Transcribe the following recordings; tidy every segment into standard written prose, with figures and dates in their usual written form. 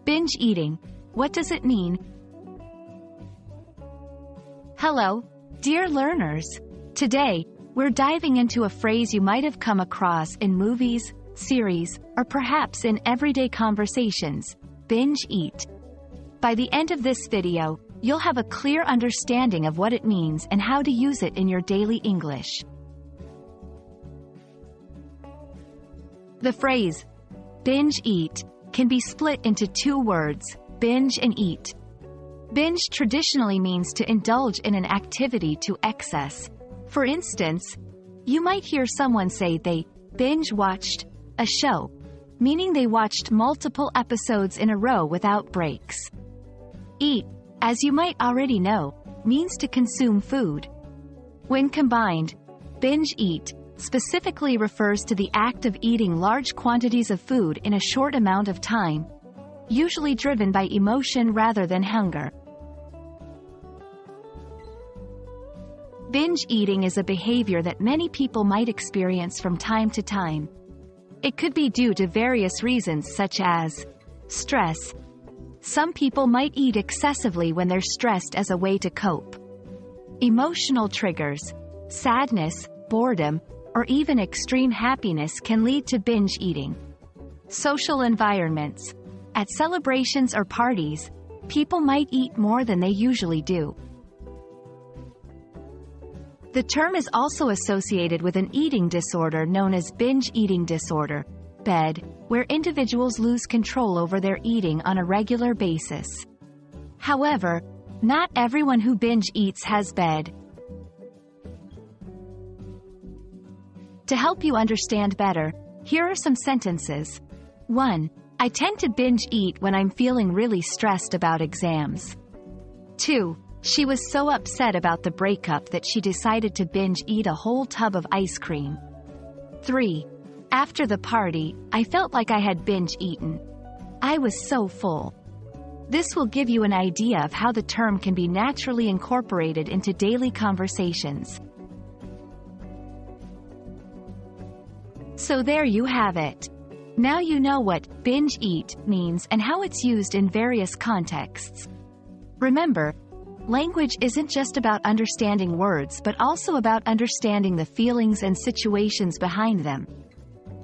Binge eating. What does it mean? Hello, dear learners. Today, we're diving into a phrase you might have come across in movies, series, or perhaps in everyday conversations: binge eat. By the end of this video, you'll have a clear understanding of what it means and how to use it in your daily English. The phrase, binge eat, can be split into two words, binge and eat. Binge traditionally means to indulge in an activity to excess. For instance, you might hear someone say they binge-watched a show, meaning they watched multiple episodes in a row without breaks. Eat, as you might already know, means to consume food. When combined, binge eat specifically refers to the act of eating large quantities of food in a short amount of time, usually driven by emotion rather than hunger. Binge eating is a behavior that many people might experience from time to time. It could be due to various reasons such as stress. Some people might eat excessively when they're stressed as a way to cope. Emotional triggers, sadness, boredom, or even extreme happiness can lead to binge eating. Social environments. At celebrations or parties, people might eat more than they usually do. The term is also associated with an eating disorder known as binge eating disorder, BED, where individuals lose control over their eating on a regular basis. However, not everyone who binge eats has BED. To help you understand better, here are some sentences. 1. I tend to binge eat when I'm feeling really stressed about exams. 2. She was so upset about the breakup that she decided to binge eat a whole tub of ice cream. 3. After the party, I felt like I had binge eaten. I was so full. This will give you an idea of how the term can be naturally incorporated into daily conversations. So there you have it. Now you know what binge eat means and how it's used in various contexts. Remember, language isn't just about understanding words but also about understanding the feelings and situations behind them.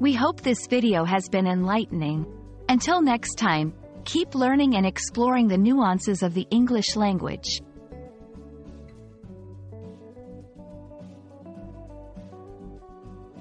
We hope this video has been enlightening. Until next time, keep learning and exploring the nuances of the English language.